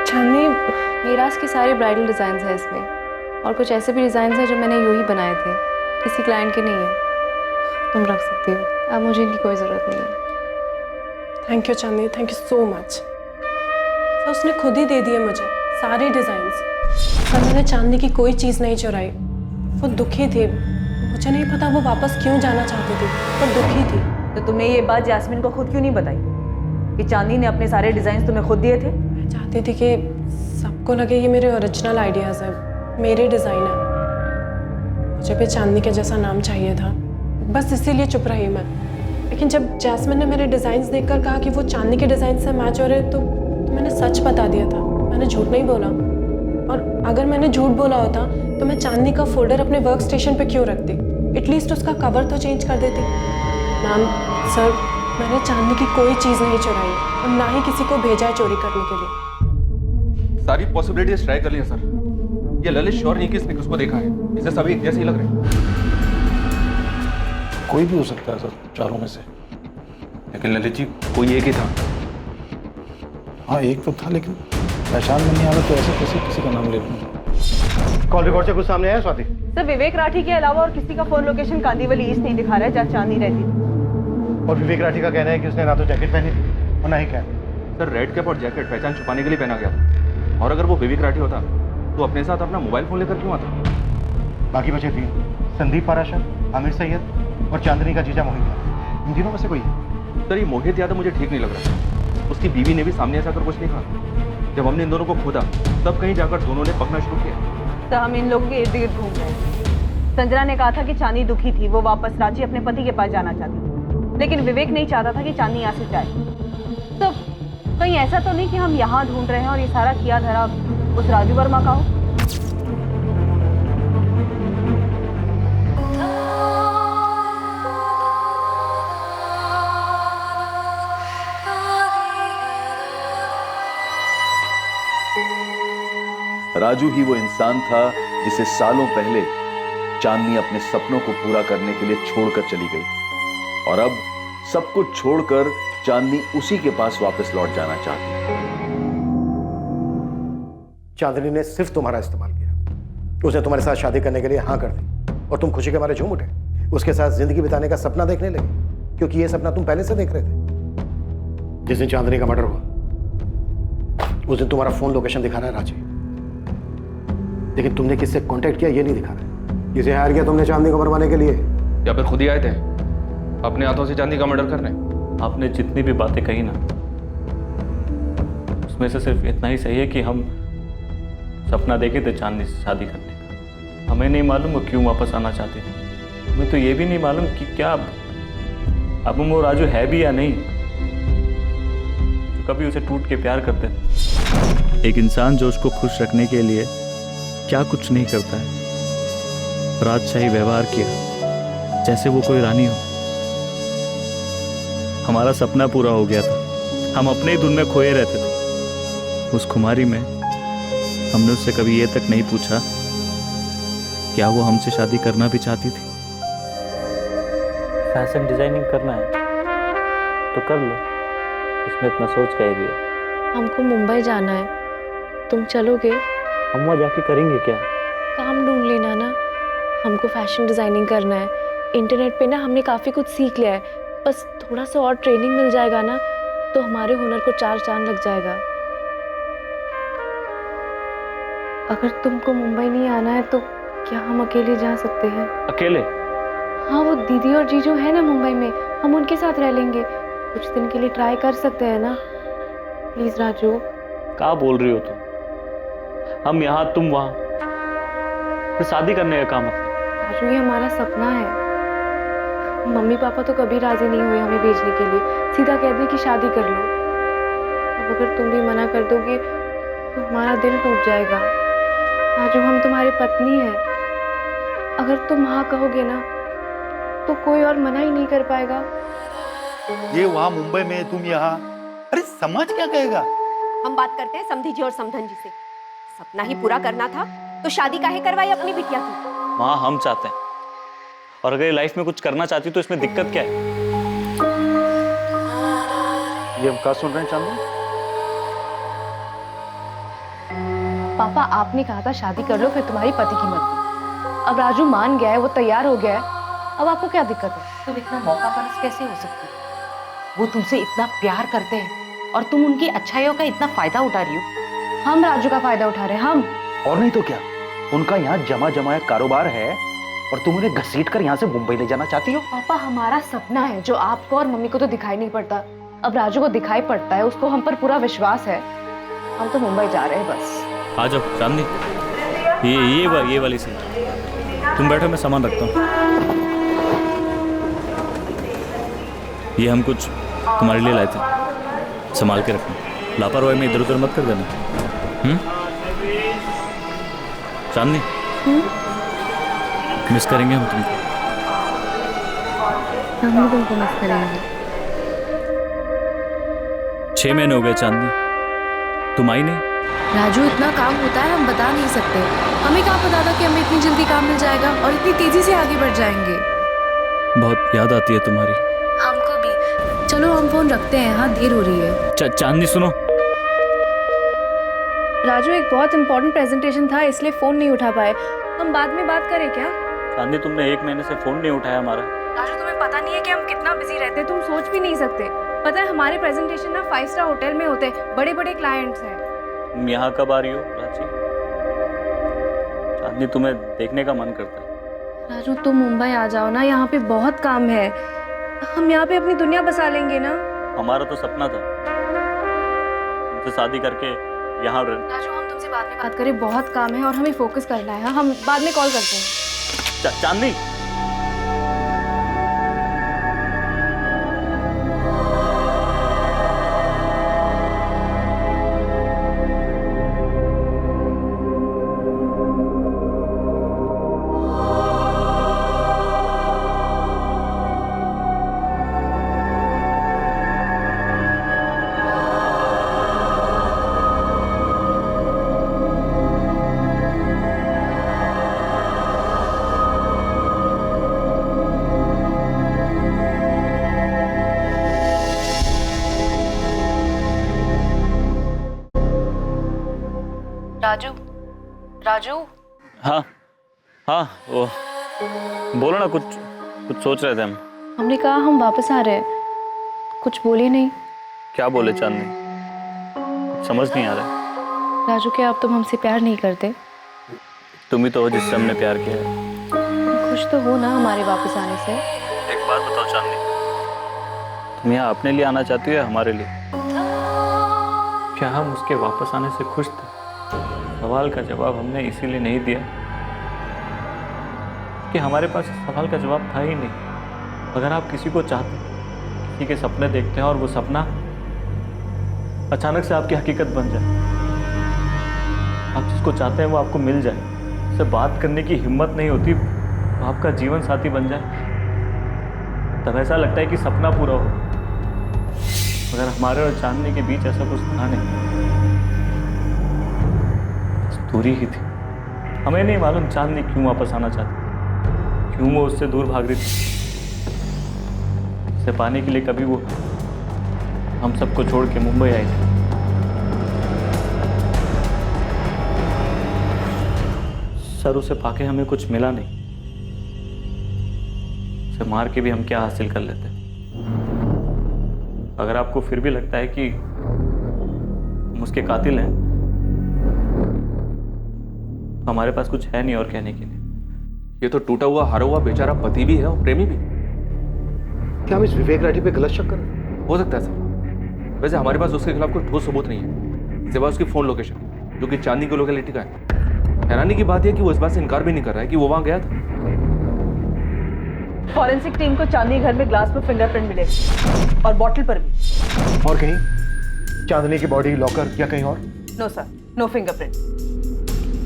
चांदनी, मीराज के सारे ब्राइडल डिज़ाइंस हैं इसमें, और कुछ ऐसे भी डिज़ाइंस हैं जो मैंने यूं ही बनाए थे, किसी क्लाइंट के नहीं है। तुम रख सकती हो, अब मुझे इनकी कोई ज़रूरत नहीं है। Thank you Chandni, thank you so much. Sir उसने खुद ही दे दिए मुझे सारे डिज़ाइंस। सर मैंने चांदनी की कोई चीज़ नहीं चुराई। वो दुखी थी, मुझे नहीं पता वो वापस क्यों जाना चाहती थी, पर दुखी थी। तो तुमने ये बात जैस्मिन को खुद क्यों नहीं बताई कि चांदनी ने अपने सारे डिज़ाइंस तुम्हें खुद दिए थे? मैं चाहती थी कि सबको लगे ये मेरे ओरिजिनल आइडियाज़ है, मेरे डिज़ाइन है। मुझे भी चांदनी के जैसा नाम चाहिए था, बस इसीलिए चुप रही मैं। लेकिन जब जैस्मिन ने मेरे डिज़ाइंस देखकर कहा कि वो चांदनी के डिज़ाइन से मैच हो रहे, तो मैंने सच बता दिया था। मैंने झूठ नहीं बोला। और अगर मैंने झूठ बोला होता तो मैं चांदनी का फोल्डर अपने वर्क स्टेशन पर क्यों रखती? एटलीस्ट उसका कवर तो चेंज कर देती। मैम, सर मैंने चांदनी की कोई चीज़ नहीं चुराई और ना ही किसी को भेजा है चोरी करने के लिए। सारी पॉसिबिलिटीज ट्राई कर लिया सर। ये ललित श्योर नहीं कि इसने किसको देखा है। इसे सभी एक जैसे ही लग रहे हैं। कोई भी हो सकता है सर, चारों में से। लेकिन ललित जी, कोई एक ही था। हाँ एक तो था, लेकिन पहचान में नहीं आ रहा, तो ऐसे कैसे किसी का नाम ले लूँ? कॉल रिकॉर्ड से कुछ सामने आया स्वाति? सर विवेक राठी के अलावा और किसी का फोन लोकेशन कांदीवली ईस्ट नहीं दिखा रहा है जहाँ चांदनी रहती थी। और विवेक राठी का कहना है कि उसने ना तो जैकेट पहनी थी और ना ही कैप। सर रेड कैप और जैकेट पहचान छुपाने के लिए पहना गया था। और अगर वो विवेक राठी होता तो अपने साथ अपना मोबाइल फोन लेकर क्यों आता? बाकी बचे तीन, संदीप पाराशर, आमिर सैयद और चांदनी का जीजा मोहित यादव। इन तीनों में से कोई है? सर ये मोहित यादव मुझे ठीक नहीं लग रहा। उसकी बीवी ने भी सामने ऐसा कर कुछ नहीं कहा। जब हमने इन दोनों को खोदा तब कहीं जाकर दोनों ने पकना शुरू किया। तो हम इन लोगों के इर्द गिर्द घूम रहे हैं। संजना ने कहा था कि चांदनी दुखी थी, वो वापस रांची अपने पति के पास जाना चाहती थी। लेकिन विवेक नहीं चाहता था कि चांदनी यहाँ से जाए। तो कहीं ऐसा तो नहीं कि हम यहाँ ढूंढ रहे हैं और ये सारा किया धरा उस राजू वर्मा का हो? राजू ही वो इंसान था जिसे सालों पहले चांदनी अपने सपनों को पूरा करने के लिए छोड़कर चली गई थी। और अब सब कुछ छोड़कर चांदनी उसी के पास वापस लौट जाना चाहती है। चांदनी ने सिर्फ तुम्हारा इस्तेमाल किया। उसने तुम्हारे साथ शादी करने के लिए हाँ कर दी और तुम खुशी के मारे झूम उठे। उसके साथ जिंदगी बिताने का सपना देखने लगे, क्योंकि ये सपना तुम पहले से देख रहे थे। जिस दिन चांदनी का मर्डर हुआ उस दिन तुम्हारा फोन लोकेशन दिखा रहा है रांची, लेकिन तुमने किससे कांटेक्ट किया ये नहीं दिखा रहा। किसे हायर किया तुमने चांदनी को मरवाने के लिए? या फिर खुद ही आए थे अपने हाथों से चांदनी का मर्डर करने? आपने जितनी भी बातें कही ना, उसमें से सिर्फ इतना ही सही है कि हम सपना देखे थे चांदनी से शादी करने का। हमें नहीं मालूम वो क्यों वापस आना चाहते थे। हमें तो ये भी नहीं मालूम कि क्या अब वो राजू है भी या नहीं, जो कभी उसे टूट के प्यार करते थे। एक इंसान जो उसको खुश रखने के लिए क्या कुछ नहीं करता है। राजशाही व्यवहार किया जैसे वो कोई रानी हो। हमारा सपना पूरा हो गया था, हम अपने ही धुन में खोए रहते थे। उस खुमारी में हमने उससे कभी ये तक नहीं पूछा क्या वो हमसे शादी करना भी चाहती थी। फैशन डिजाइनिंग करना है तो कर लो, इसमें इतना सोच का भी है। हमको मुंबई जाना है, तुम चलोगे? हम वहाँ जाके करेंगे क्या? काम ढूंढ लेना ना। हमको फैशन डिज़ाइनिंग करना है। इंटरनेट पे ना हमने काफ़ी कुछ सीख लिया है, बस थोड़ा सा और ट्रेनिंग मिल जाएगा ना तो हमारे हुनर को 4 चांद लग जाएगा। अगर तुमको मुंबई नहीं आना है तो क्या हम अकेले जा सकते हैं? अकेले? हाँ, वो दीदी और जीजू है ना मुंबई में, हम उनके साथ रह लेंगे। कुछ दिन के लिए ट्राई कर सकते हैं ना, प्लीज राजू। क्या बोल रही हो तुम? हम यहाँ, तुम वहाँ, फिर शादी करने का काम है। राजू ये हमारा सपना है। मम्मी पापा तो कभी राजी नहीं हुए हमें भेजने के लिए, सीधा कह दिए कि शादी कर लो। अब अगर तुम भी मना कर दोगे तो हमारा दिल टूट जाएगा। राजू हम तुम्हारी पत्नी है, अगर तुम हाँ कहोगे ना तो कोई और मना ही नहीं कर पाएगा। ये वहाँ मुंबई में, तुम यहाँ, अरे समाज क्या कहेगा? हम बात करते हैं समधी जी और समधन जी से। सपना ही पूरा करना था तो शादी काहे करवाई अपनी बिटिया की? माँ हम चाहते हैं, और अगर ये लाइफ में कुछ करना चाहती तो इसमें दिक्कत क्या है? ये हम क्या सुन रहे हैं चांदनी? पापा आपने कहा था शादी कर लो फिर तुम्हारी पति की मर्जी। अब राजू मान गया है, वो तैयार हो गया है, अब आपको क्या दिक्कत है? तुम इतना मौका परस्त कैसे हो सकती हो? वो तुमसे इतना प्यार करते हैं और तुम उनकी अच्छाइयों का इतना फायदा उठा रही हो। हम राजू का फायदा उठा रहे हैं, हम। और नहीं तो क्या, उनका यहाँ जमा जमाया कारोबार है और तुम उन्हें घसीट कर यहाँ से मुंबई ले जाना चाहती हो। पापा हमारा सपना है जो आपको और मम्मी को तो दिखाई नहीं पड़ता, अब राजू को दिखाई पड़ता है, उसको हम पर पूरा विश्वास है। हम तो मुंबई जा रहे हैं बस। आ जाओ चांदनी, ये वाली सीट। तुम बैठो, मैं सामान रखता हूँ। ये हम कुछ तुम्हारे लिए लाए थे, संभाल के रखना, लापरवाही में इधर उधर मत कर देना। चांदनी, मिस करेंगे हम तुमको। हम तुमको मिस करेंगे। 6 महीने हो गए चांदनी, तुम आई नहीं। राजू इतना काम होता है हम बता नहीं सकते। हमें क्या पता था कि हमें इतनी जल्दी काम मिल जाएगा और इतनी तेजी से आगे बढ़ जाएंगे। बहुत याद आती है तुम्हारी। हमको भी। चलो हम फोन रखते हैं, हाँ देर हो रही है। चांदनी सुनो। राजू एक बहुत इंपॉर्टेंट प्रेजेंटेशन था इसलिए फोन नहीं उठा पाए, हम बाद में बात करें क्या? चांदनी तुमने 1 महीने से फोन नहीं उठाया हमारा। राजू तुम्हें पता नहीं है कि हम कितना बिजी रहते हैं, तुम सोच भी नहीं सकते। पता है हमारे प्रेजेंटेशन ना 5 स्टार होटल में होते हैं, बड़े बड़े क्लाइंट्स हैं। तुम यहाँ कब आ रही हो रांची? चांदनी तुम्हें देखने का मन करता है। राजू तुम मुंबई आ जाओ ना, यहाँ पे बहुत काम है, हम यहाँ पे अपनी दुनिया बसा लेंगे ना। हमारा तो सपना था तुमसे शादी करके यहाँ। राजू हम तुमसे बाद में बात करें, बहुत काम है और हमें फोकस करना है। हम बाद में कॉल करते हैं। चांदनी, राजू, राजू। हाँ हाँ, वो बोलो ना, कुछ सोच रहे थे हम। हमने कहा हम वापस आ रहे हैं, कुछ बोले नहीं। क्या बोले चांदनी? कुछ समझ नहीं आ रहा। राजू क्या अब तुम हमसे प्यार नहीं करते? तुम ही तो हो जिससे हमने प्यार किया है। खुश तो हो ना हमारे वापस आने से? एक बात बताओ चांदनी, तुम यहाँ अपने लिए आना चाहती हो या हमारे लिए? क्या हम उसके वापस आने से खुश थे? सवाल का जवाब हमने इसीलिए नहीं दिया कि हमारे पास इस सवाल का जवाब था ही नहीं। अगर आप किसी को चाहते, किसी के सपने देखते हैं और वो सपना अचानक से आपकी हकीकत बन जाए, आप जिसको चाहते हैं वो आपको मिल जाए, उससे बात करने की हिम्मत नहीं होती, वो आपका जीवन साथी बन जाए, तब ऐसा लगता है कि सपना पूरा हो। मगर हमारे और चांदनी के बीच ऐसा कुछ था नहीं, दूरी ही थी। हमें नहीं मालूम चांदनी क्यों वापस आना चाहती, क्यों वो उससे दूर भाग रही थी। उसे पाने के लिए कभी वो हम सबको छोड़ के मुंबई आई थी। सर उसे पाके हमें कुछ मिला नहीं, उसे मार के भी हम क्या हासिल कर लेते। अगर आपको फिर भी लगता है कि हम उसके कातिल हैं, हमारे पास कुछ है नहीं और कहने के लिए। ये तो टूटा हुआ हारा हुआ बेचारा पति भी है और प्रेमी भी। क्या हम इस विवेक राठी पे गलत शक कर रहे हैं? हो सकता है सर। वैसे हमारे पास उसके खिलाफ कोई ठोस सबूत नहीं है सिवाय उसकी फोन लोकेशन, जो कि चांदनी की लोकेलिटी का है। हैरानी की बात यह कि वो इस बात से इनकार भी नहीं कर रहा है कि वो वहां गया था। फॉरेंसिक टीम को चांदनी घर में ग्लास पर फिंगरप्रिंट मिले और बॉटल पर भी। और कहीं चांदनी की बॉडी लॉकर या कहीं और? No sir, no fingerprint,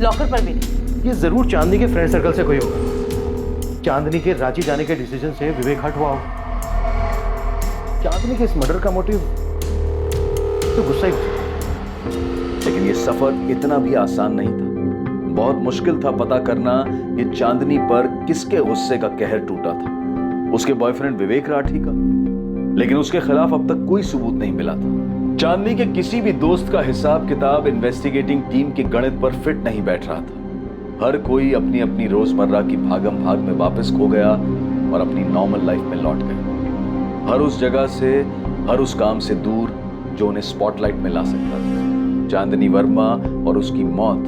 locker पर भी नहीं। ये जरूर चांदनी के फ्रेंड सर्कल से कोई होगा। चांदनी के रांची जाने के डिसीजन से विवेक हट हुआ होगा। चांदनी के इस मर्डर का मोटिव तो गुस्सा ही हो सकता है। लेकिन ये सफर इतना भी आसान नहीं था। बहुत मुश्किल था पता करना ये चांदनी पर किसके गुस्से का कहर टूटा था, उसके बॉयफ्रेंड विवेक राठी का। लेकिन उसके खिलाफ अब तक कोई सबूत नहीं मिला था। चांदनी के किसी भी दोस्त का हिसाब किताब इन्वेस्टिगेटिंग टीम के गणित पर फिट नहीं बैठ रहा था। हर कोई अपनी अपनी रोजमर्रा की भागम भाग में वापस खो गया और अपनी नॉर्मल लाइफ में लौट गया, हर उस जगह से, हर उस काम से दूर जो उन्हें स्पॉटलाइट में ला सकता था। चांदनी वर्मा और उसकी मौत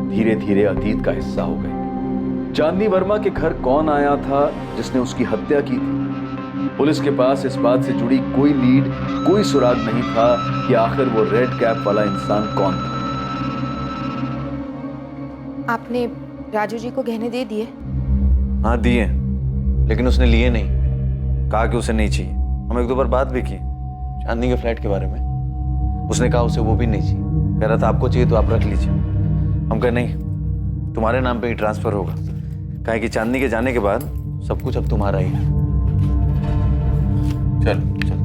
धीरे धीरे अतीत का हिस्सा हो गई। चांदनी वर्मा के घर कौन आया था जिसने उसकी हत्या की थी? पुलिस के पास इस बात से जुड़ी कोई लीड, कोई सुराग नहीं था कि आखिर वो रेड कैप वाला इंसान कौन था। आपने राजू जी को गहने दे दिए? हाँ दिए, लेकिन उसने लिए नहीं। कहा कि उसे नहीं चाहिए। हम एक दो बार बात भी की चांदनी के फ्लैट के बारे में। उसने कहा उसे वो भी नहीं चाहिए। कह रहा था आपको चाहिए तो आप रख लीजिए। हम कहे नहीं, तुम्हारे नाम पे ही ट्रांसफर होगा। कहे कि चांदनी के जाने के बाद सब कुछ अब तुम्हारा ही है। चल चल।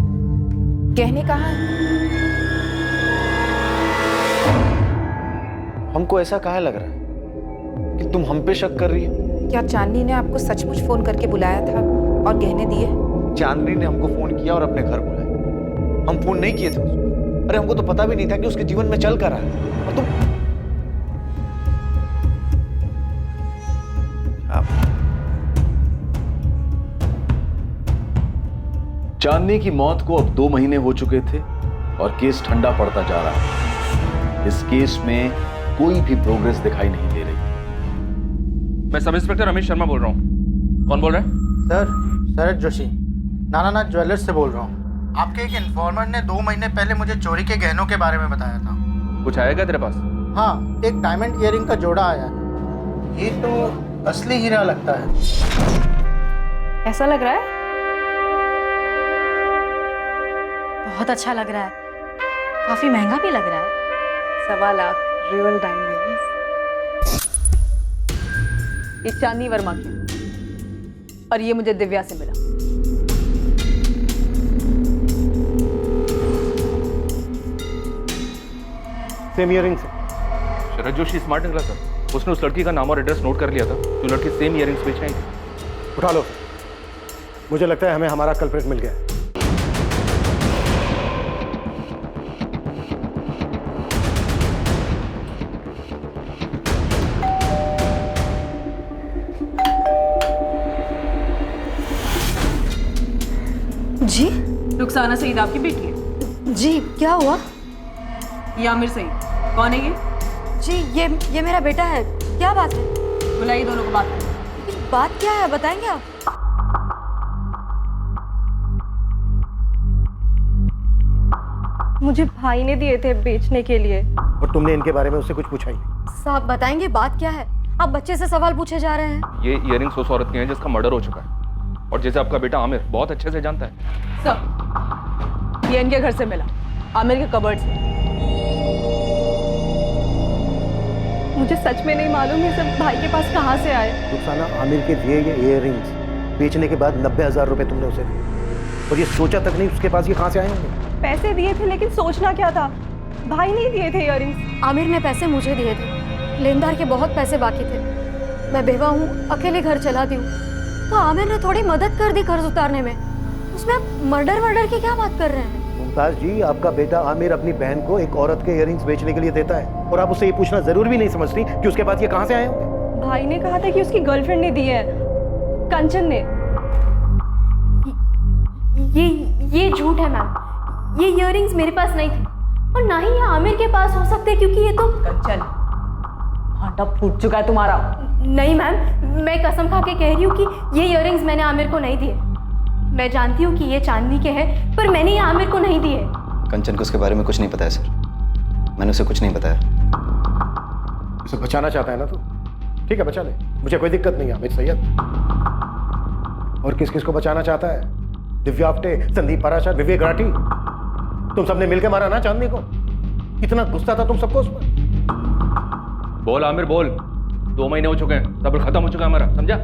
गहने कहाँ हैं? हमको ऐसा काहे लग रहा है कि तुम हम पे शक कर रही हो? क्या चांदनी ने आपको सचमुच फोन करके बुलाया था और गहने दिए? चांदनी ने हमको फोन किया और अपने घर बुलाया। हम फोन नहीं किए थे उसको। अरे हमको तो पता भी नहीं था कि उसके जीवन में चल कर रहा है। और तुम चांदनी की मौत को अब 2 महीने हो चुके थे और केस ठंडा पड़ता जा रहा है। इस केस में कोई भी प्रोग्रेस दिखाई नहीं दे रही। मैं सब इंस्पेक्टर अमित शर्मा बोल रहा हूँ। कौन बोल रहा है? सर, शरद जोशी, नानानाथ ज्वेलर्स से बोल रहा हूँ। आपके एक इन्फॉर्मर ने 2 महीने पहले मुझे चोरी के गहनों के बारे में बताया था। कुछ आया क्या तेरे पास? हाँ, एक डायमंड ईयरिंग का जोड़ा आया है। ये तो असली हीरा लगता है। ऐसा लग रहा है? बहुत अच्छा लग रहा है। काफी महंगा भी लग रहा है। 1.25 लाख रियल डायमंड्स। ये चांदनी वर्मा की और ये मुझे दिव्या से मिला। Same earrings. Sharad Joshi smart निकला सर। उसने उस लड़की का नाम और एड्रेस नोट कर लिया था जो लड़की सेम ईयरिंग्स बेच रही थी। उठा लो। मुझे लगता है हमें हमारा कल्प्रिट मिल गया। जी? रुखसाना सईद आपकी बेटी है? जी, क्या हुआ? ये आमिर सईद। कौन है ये? जी, ये मेरा बेटा है। क्या बात है? बुलाइए दोनों को बात करनी। बात क्या है, बताएंगे आप? मुझे भाई ने दिए थे बेचने के लिए। और तुमने इनके बारे में उससे कुछ पूछा ही नहीं? साहब बताएंगे बात क्या है? आप बच्चे से सवाल पूछे जा रहे हैं। ये इयररिंग्स उस औरत की हैं जिसका मर्डर हो चुका है और जैसे आपका बेटा आमिर बहुत अच्छे से जानता है। सब ये इनके घर से मिला, आमिर के कबर्ड से। मुझे सच में नहीं मालूम ये सब भाई के पास कहाँ से आए। रुखसाना, आमिर के दिए ये ईयररिंग्स बेचने के बाद 90,000 रुपए तुमने उसे दिए और ये सोचा तक नहीं उसके पास ये कहाँ से आए होंगे? पैसे दिए थे लेकिन सोचना क्या था, भाई नहीं दिए थे ईयररिंग्स। आमिर ने पैसे मुझे दिए थे। लेनदार के बहुत पैसे बाकी थे। मैं बेवा हूँ, अकेले घर चलाती हूँ, तो आमिर ने थोड़ी मदद कर दी कर्ज उतारने में। उसमें आप मर्डर की क्या बात कर रहे हैं? मुमताज जी, आपका बेटा आमिर अपनी बहन को एक औरत के ईयररिंग्स बेचने के लिए देता है और आप उससे ये पूछना जरूर भी नहीं समझती कि उसके पास ये कहाँ से आए होंगे? भाई ने कहा था कि उसकी गर्लफ्रेंड ने दी है, कंचन ने। ये झूठ है मैम। ये ईयररिंग्स मेरे पास नहीं थे और ना ही ये आमिर के पास हो सकते क्योंकि ये तो कंचन भांटा फूट चुका है तुम्हारा। नहीं मैम, मैं कसम खा के कह रही हूँ कि ये ईयररिंग्स मैंने आमिर को नहीं दिए। मैं जानती हूँ कि ये चांदनी के हैं, पर मैंने ये आमिर को नहीं दिए। कंचन को उसके बारे में कुछ नहीं पता है सर, मैंने उसे कुछ नहीं बताया। उसे बचाना चाहता है ना तू? ठीक है, बचा ले, मुझे कोई दिक्कत नहीं है आमिर सैयद। और किस किस को बचाना चाहता है? दिव्या आप्टे, संदीप पराशर, विवेक राठी, तुम सबने मिलकर मारा ना चांदनी को। इतना गुस्सा था तुम सबको उस पर। बोल आमिर बोल, 2 महीने हो चुके हैं, सब्र खत्म हो चुका है हमारा, समझा?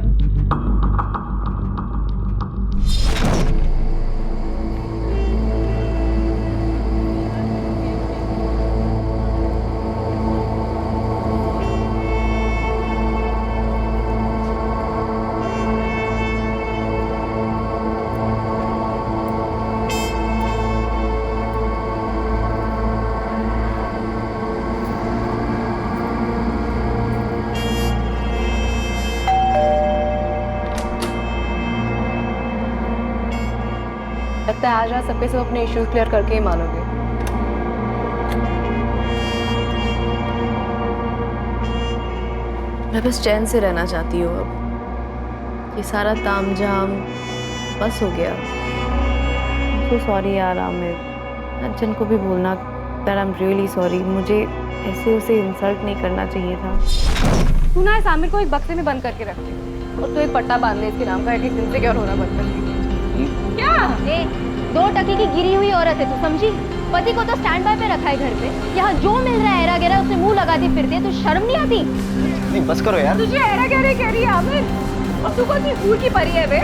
लगता है आज रात सबके सब अपने इश्यूज क्लियर करके ही मानोगे। मैं बस चैन से रहना चाहती हूँ अब। ये सारा तामझाम बस हो गया। तो सॉरी यार आमिर, कंचन को भी बोलना that I am really sorry. मुझे ऐसे उसे इंसल्ट नहीं करना चाहिए था। तू ना इस आमिर को एक बक्से में बंद करके रख दे और तू एक पट्टा बांध ले इसके नाम का, एटलीस्ट इनसिक्योर होना बंद कर दे। क्या? 2 टके की गिरी हुई औरत है, तू समझी? पति को तो स्टैंड बाय पे रखा है घर पे, यहाँ जो मिल रहा है एरा गहरा उसे मुंह लगाती फिरती है, तो शर्म नहीं आती? नहीं बस करो यार। तुझे एरा गहरे कह रही है आमिर? और तू कौन सी फूल की परी है बे?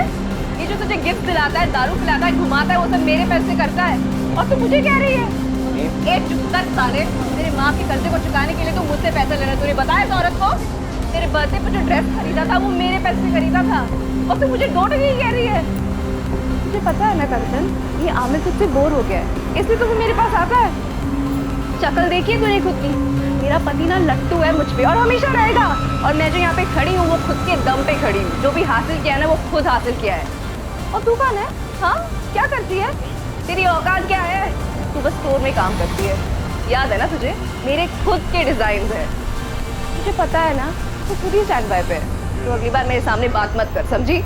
ये जो तुझे गिफ्ट दिलाता है, दारू पिलाता है, घुमाता है, वो सब मेरे पैसे करता है, और तू मुझे कह रही है? एक चुप कर साले, मेरे माँ के कर्जे को चुकाने के लिए तू मुझसे पैसे ले रहा है। तूने बताया इस औरत को? तेरे बर्थडे पर जो ड्रेस खरीदा था वो मेरे पैसे से खरीदा था, और तू मुझे 2 टके कह रही है? तुझे पता है ना कंचन, ये आमिर तुझसे बोर हो गया है, इसलिए तो वो मेरे पास आता है। शक्ल देखिए तूने खुद की। मेरा पति ना लट्टू है मुझ पे, और हमेशा रहेगा। और मैं जो यहाँ पे खड़ी हूँ वो खुद के दम पे खड़ी हूँ। जो भी हासिल किया है ना वो खुद हासिल किया है। और तू कौन है? हाँ, क्या करती है? तेरी औकात क्या है? तू बस स्टोर में काम करती है, याद है ना तुझे? मेरे खुद के डिजाइन है। तुझे पता है ना, तू खुद ही स्टैंड बाय पे है। तो अगली बार मेरे सामने बात मत कर, समझी?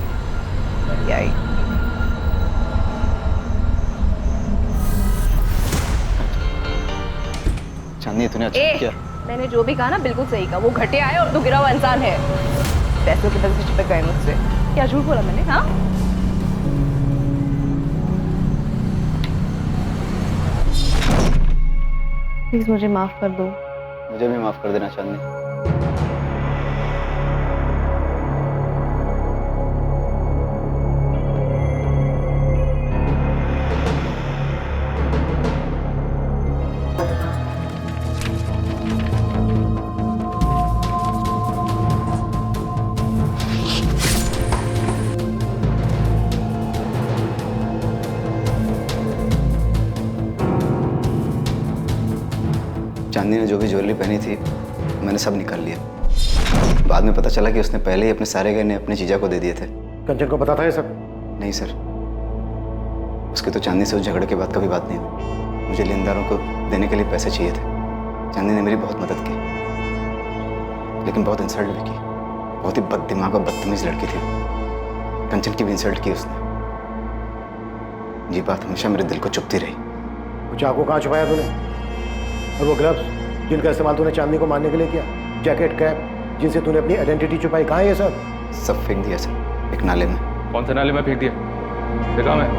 यही चांदनी तूने अच्छा किया। मैंने जो भी कहा ना बिल्कुल सही कहा। वो घटिया है और तू गिरा हुआ इंसान है। पैसों के पैसे चिपक गए मुझसे। क्या झूठ बोला मैंने? हाँ, प्लीज मुझे माफ कर दो। मुझे भी माफ कर देना चांदनी। चांदनी ने जो भी ज्वेलरी पहनी थी मैंने सब निकाल लिया। बाद में पता चला कि उसने पहले ही अपने सारे गहने अपने जीजा को दे दिए थे। कंचन को पता था ये सब? नहीं सर, उसके तो चांदनी से उस झगड़े के बाद कभी बात नहीं हुई। मुझे लेनदारों को देने के लिए पैसे चाहिए थे। चांदनी ने मेरी बहुत मदद की, लेकिन बहुत इंसल्ट भी की। बहुत ही बददिमाग और बदतमीज लड़की थी। कंचन की भी इंसल्ट की उसने। ये बात हमेशा मेरे दिल को चुभती रही। वो चाकू कहाँ छुपाया तूने? और वो ग्लव्स जिनका इस्तेमाल तूने चांदनी को मारने के लिए किया, जैकेट, कैप, जिनसे तूने अपनी आइडेंटिटी छुपाई, कहाँ है ये सब? सब फेंक दिया सर, एक नाले में। कौन से नाले में फेंक दिया? देखा मैं?